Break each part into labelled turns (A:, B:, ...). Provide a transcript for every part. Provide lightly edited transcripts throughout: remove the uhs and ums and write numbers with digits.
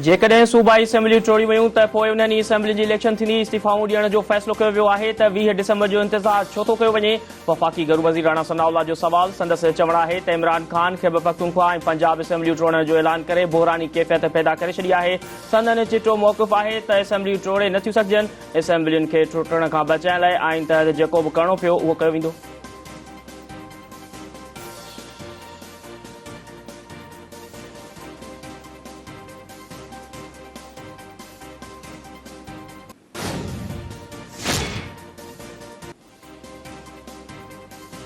A: जेकॾहिं सूबाई असेंबली टोड़ी वयूं त पोइ उन्हनि असेंबली जी इलेक्शन थींदी। इस्तीफ़ाऊं ॾियण जो फ़ैसिलो कयो वियो आहे त 20 डिसंबर जो इंतज़ार छो थो कयो वञे। वफ़ाक़ी घरू वज़ीर राणा सनाउल्लाह जो सवाल। संदसि चवण आहे त इमरान ख़ान खैबर पख्तूनख्वा ऐं पंजाब असेंबलियूं टोड़ण जो ऐलान करे बहिरानी कैफ़ियत पैदा करे छॾी आहे। संदन चिटो मौक़िफ़ आहे त असेंबलियूं टोड़े नथियूं सघजनि। असेंबलियुनि खे टुटण खां बचाइण लाइ आईन तहत जेको बि करणो पियो उहो कयो वेंदो।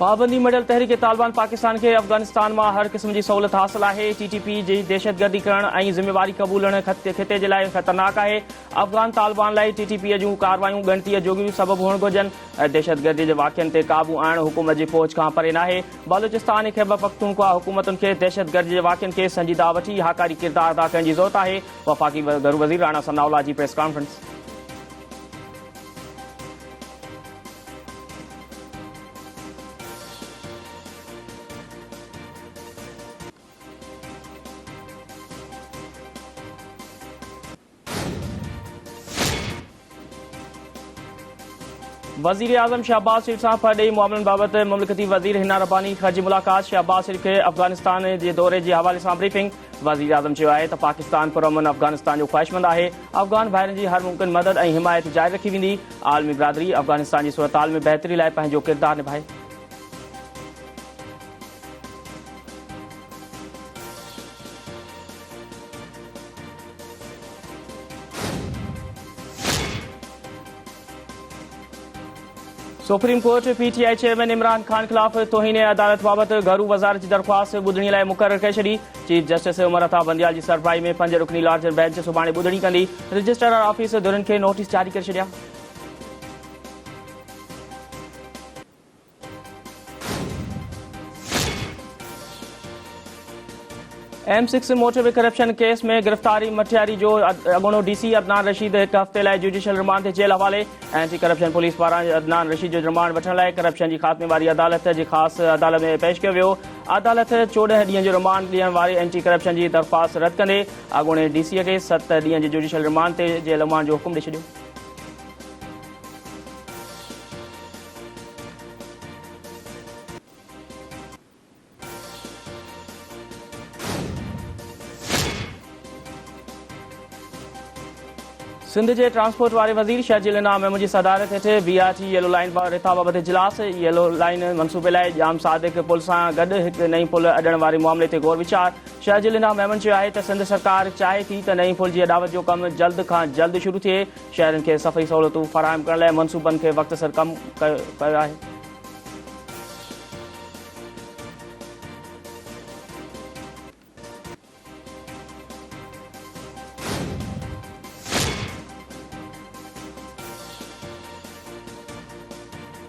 A: पाबंदी मडियल तहरीक तालिबान पाकिस्तान के अफगानिस्तान में हर किस्म की सहूलत हासिल है। TTP जी दहशतगर्दी करण और जिम्मेवारी कबूलण खिते के लिए खतरनाक है। अफगान तालिबान लाइ TTP जूं कार्रवायूं गणती जोगियूं सबब हुअण घुर्जनि। दहशतगर्दी के वाक़िअनि ते काबू आणण हुकूमत की पहुच खां परे नाहे। बलूचिस्तान ऐं खैबर पख्तूनख्वा हुकूमतुनि खे दहशतगर्दी के वाक़िअनि खे संजीदा वठी हाकारी किरदार अदा करण की ज़रूरत है। वफ़ाक़ी घरू वज़ीर राणा सनाउल्लाह की प्रेस कॉन्फ्रेंस। वज़ीर आज़म शहबाज शरीफ सां परॾेही मामलनि बाबत मुमलिकती वज़ीर हिना रब्बानी ख़ारजी मुलाक़ात। शहबाज शरीफ के अफगानिस्तान के दौरे के हवाले से ब्रीफिंग। वज़ीर आज़म चयो आहे त पाकिस्तान पुरअमन अफगानिस्तान जो ख़्वाहिशमंद है। अफगान भाइरनि जी हर मुमकिन मदद और हिमायत जारी रखी वेंदी। आलमी बिरादरी अफगानिस्तान की सूरत में बेहतरी लाइ पंहिंजो किरदार निभाए। Supreme court PTI chairman Imran Khan खिलाफ तोहीन अदालत बाबत घरू वज़ारत की दरख्वास्त ॿुधणी लाइ मुक़रर करे छॾी। चीफ जस्टिस उमर अता बंदियाल की सरबराही में 5 रुकनी लार्जर बेंच सुभाणे ॿुधणी कंदी। रजिस्ट्रार ऑफिस धुरियुनि खे नोटिस जारी करे छॾिया। M6 मोटरवे करप्शन केस में गिरफ्तारी मटियारी जो अॻूणो DC अदनान रशीद एक हफ़्ते लाइ जुडिशियल रिमांड ते जेल हवाले। एंटी करप्शन पुलिस पारां अदनान रशीद जो रिमांड वठण लाइ करप्शन की खात्मे वारी अदालत जी ख़ासि अदालत में पेश कयो वियो। अदालत 14 ॾींहनि जो रिमांड ॾियण वारी एंटी करप्शन की दरख़्वास्त रद्द कंदे अॻूणे DC खे 7 ॾींहनि जी जुडिशियल रिमांड ते जेल रिमांड जो हुकुम ॾेई छॾियो। सिंध के ट्रांसपोर्ट वाले वज़ीर शहजील इनाम मेमन की सदारत हेठि BRT येलो लाइन रिथा बाबत इजलास। येलो लाइन मनसूबे लाइ जाम सादिक पुल सां गॾु हिकु नई पुल अॾण वारे मामले ते गौर विचार। शहजील इनाम मेमन चयो आहे त सिंध सरकार चाहे थी त नई पुल की अॾावत जो कम जल्द खां जल्द शुरू थिए। शहरनि खे सफ़री सहूलियतूं फराहम करण लाइ मनसूबनि खे वक़्त सर कम कयो आहे।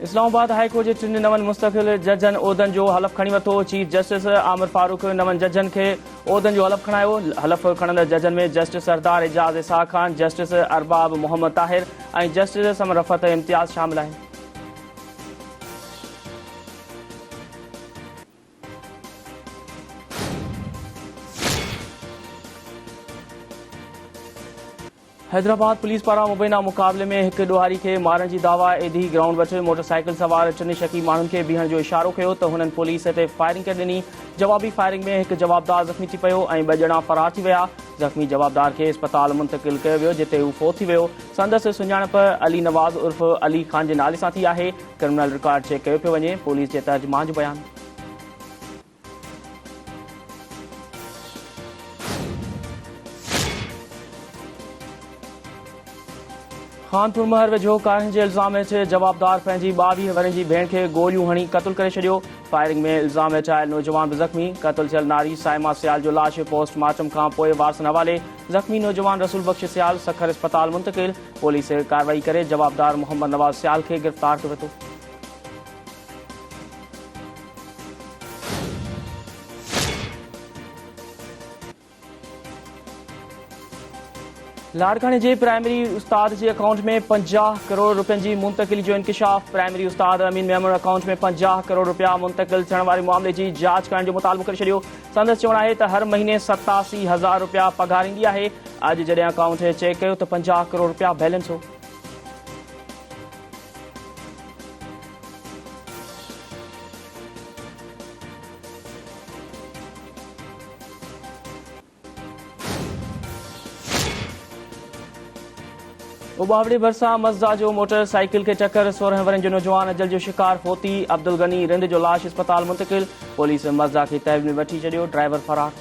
A: इस्लामाबाद हाई कोर्ट के 3 नवन मुस्तकिल जजन ओहदन जो हलफ खणी वरितो। चीफ जस्टिस आमिर फारूक नवन जजन के ओहदन जो हलफ खणायो। हलफ खणंदड़ जजन में जस्टिस सरदार एजाज इसाक खान, जस्टिस अरबाब मोहम्मद ताहिर और जस्टिस समरफत इम्तियाज शामिल हैं। हैदराबाद पुलिस पारां मुबैना मुक़ाबले में एक ॾोहारी के मारण की दावा एधी ग्राउंड वटि मोटरसाइकिल सवार 3 शकी माण्हुनि खे बीहण जो इशारो कयो त हुननि पुलिस ते फायरिंग करे ॾिनी। जवाबी फायरिंग में एक जवाबदार ज़ख़्मी थी पियो ऐं 2 ॼणा फरार थी विया। ज़ख़्मी जवाबदार खे अस्पताल मुंतक़िल कयो वियो जिते हू फोत थी वियो। संदसि सुञाणप अली नवाज़ उर्फ़ अली ख़ान के नाले सां थी आहे। क्रिमिनल रिकॉर्ड चेक कयो पियो वञे। पुलिस के तर्जुमान जो बयान। खानपुर महर वेझो कारनि जे इल्ज़ाम हेठि जवाबदार पंहिंजी 22 वरनि जी भेण खे गोलियूं हणी क़त्ल करे छॾियो। फायरिंग में इल्ज़ाम हेठि आयल नौजवान भी ज़ख़्मी। क़त्ल थियल नारी साइमा सियाल जो लाश पोस्टमार्टम खां पोइ वारसनि हवाले। ज़ख़्मी नौजवान रसूल बख्श सियाल सखर अस्पताल मुंतक़िल। पुलिस कार्रवाई करे जवाबदार मोहम्मद नवाज़ सियाल खे गिरफ़्तार कयो वरितो। लाड़काने जे प्राइमरी उस्ताद जे अकाउंट में 50 करोड़ रुपयनि जी मुंतकिली जो इंकशाफ। प्राइमरी उस्ताद अमीन मेमन अकाउंट में 50 करोड़ रुपया मुंतकिल थियण वारे मामले जी जांच करण जो मुतालबो करे छॾियो। संदसि चवणु आहे त हर महीने 87,000 रुपया पघार ईंदी आहे। अॼु जॾहिं अकाउंट चेक कयो त 50 करोड़ रुपया बैलेंस हो। उबावड़ी भरसा मज़दा जो मोटरसाइकिल के टक्कर 16 वरनि जो नौजवान अजल जो शिकार। फोती अब्दुल गनी रिंद जो लाश अस्पताल मुंतकिल। पुलिस मज़दा खे तहवील में वठी छॾियो। ड्राइवर फरार।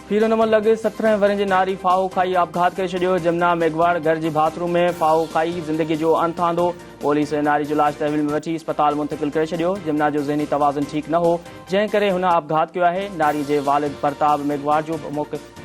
A: फीरो नमन लॻ 17 वरनि जी नारी फाहो खाई आपघात करे छॾियो। जमुना मेघवाड़ घर जी बाथरूम में फाहो खाई ज़िंदगी जो अंत आंदो। पुलिस नारी जो लाश तहवील में वठी अस्पताल मुंतकिल करे छॾियो। जमुना जो ज़हनी तवाज़ुन ठीक न हो, जंहिं करे हुन आपघात कयो आहे। नारी जे वालिद परताप मेघवाड़ जो मौक़िफ़।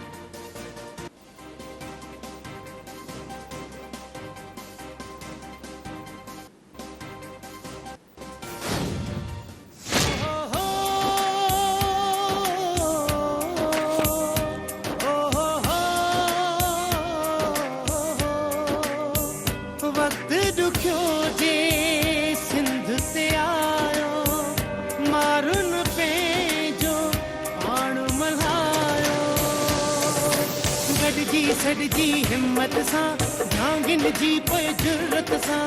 B: सड़जी हिम्मत सां भांगिन जी पोइ जुर्रत सां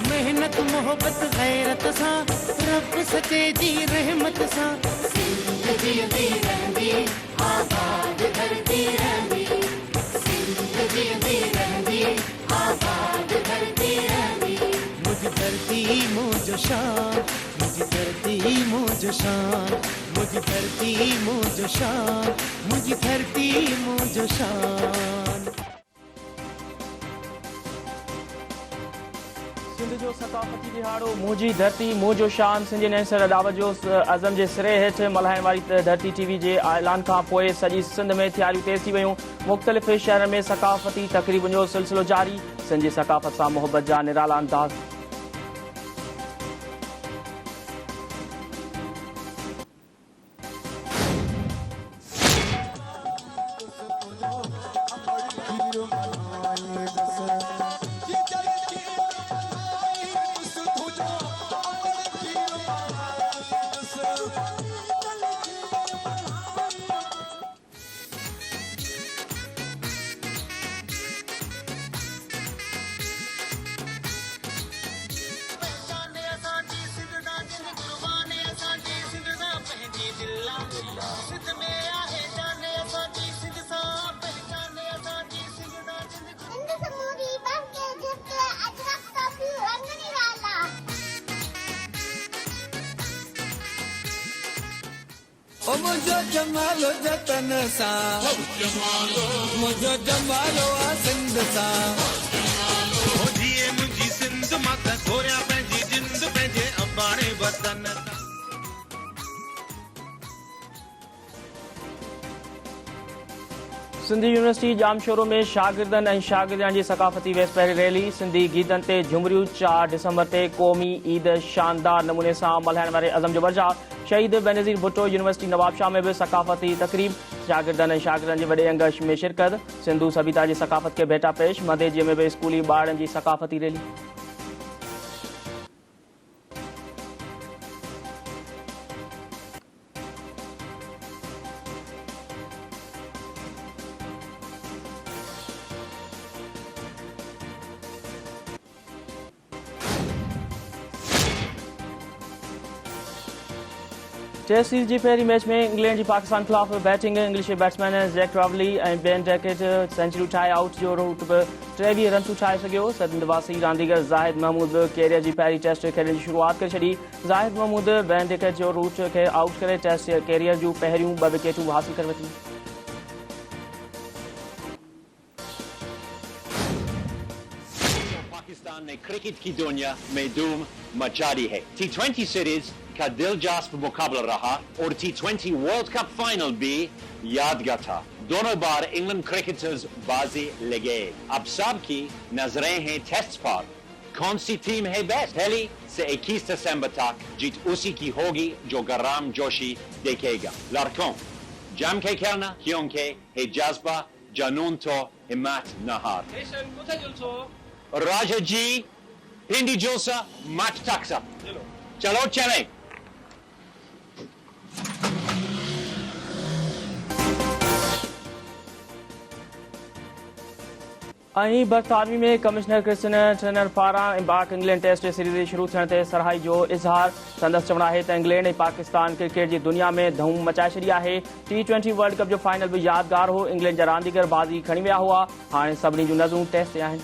B: मेहनत मोहब्बत गैरत सां रब सचे जी रहमत सां जिंदगी दी रहंदी आबाद धरती रहंदी जिंदगी दी रहंदी आबाद धरती रहंदी मुझ धरती मुझ शान मुझ धरती मुझ शान मुझ धरती मुझ शान मुझ धरती मुझ शान।
A: सिंध जो सकाफ़ती दिहाड़ो मुंहिंजी धरती मुंहिंजो शान। सिंधी नेसर अदावत जो अज़म जे सिरे हेठि मल्हाइण वारी धरती टीवी जे ऐलान खां पोइ सॼी सिंध में तयारियूं तेज़ थी वयूं। मुख़्तलिफ़ शहरनि में सकाफ़ती तक़रीबुनि जो सिलसिलो जारी। सिंध जी सकाफ़त सां मोहबत जा निराला अंदाज़।
B: मुझो जमालो जतन सा मुझो जमालो सिंध सा मुझी सिंध मत घोरिया पंहिंजी जिंद पंहिंजे अबाणे वतन।
A: सिंधी यूनिवर्सिटी जामशोरो में शागिर्दनि ऐं शागिर्दियान जी सकाफ़ती वेसपहरी रैली। सिंधी गीतनि ते झुमरियूं। 4 डिसंबर ते क़ौमी ईद शानदार नमूने सां मल्हाइण वारे अज़म जो वर्जा। शहीद बेनज़ीर भुट्टो यूनिवर्सिटी नवाबशाह में भी सकाफ़ती तकरीब। शागिर्दनि ऐं शागिर्दनि जे वॾे अंगश में शिरकत। सिंधू सभ्यता जी सकाफ़त के भेटा पेश। मधेजीअ में भी स्कूली ॿारनि जी सकाफ़ती रैली। टेस्ट सीरीज जी पहिरीं मैच में इंग्लैंड जी पाकिस्तान खिलाफ़ बैटिंग। इंग्लिश बैट्समैन जैक रावली ऐं बेन डैकेट सेंचुरी ठाहे आउट जो रूट बि 23 रन ठाहे सघियो। सदनवासी रांदीगर ज़ाहिद महमूद कैरियर जी पहिरीं टेस्ट खेॾण जी शुरूआत करे छॾी। ज़ाहिद महमूद बेन डैकेट जो रूट खे आउट करे टेस्ट कैरियर जूं पहिरियूं 2 विकेटूं हासिल करे वरितियूं।
C: पाकिस्तान ने क्रिकेट की दुनिया में धूम मचा दी है। T20 सीरीज का दिलचस्प मुकाबला रहा और T20 वर्ल्ड कप फाइनल भी यादगार था। दोनों बार इंग्लैंड क्रिकेटर्स बाजी ले गए। अब सब की नजरें हैं टेस्ट पर। कौन सी टीम है बेस्ट? पहली से 21 दिसंबर तक जीत उसी की होगी जो गरम जोशी देखेगा। लड़कों, जम के खेलना क्योंकि है जज्बा, जुनून तो हिम्मत न हार। राजा जी, हिंदी जोसा मैच टक्सा। चलो चलें।
A: ऐं बरतानवी में कमिश्नर क्रिस्टिन ट्रेनर पारां पाक इंग्लैंड टेस्ट सीरीज़ शुरू थियण ते सरहाई जो इज़हार। संदसि चवण आहे त इंग्लैंड ऐं पाकिस्तान क्रिकेट जी दुनिया में धूम मचाए छॾी आहे। T20 वर्ल्ड कप जो फाइनल भी यादगार हो। इंग्लैंड जा रांदीगर बाज़ी खणी विया हुआ। हाणे सभिनी जूं नज़रूं टेस्ट ते आहिनि।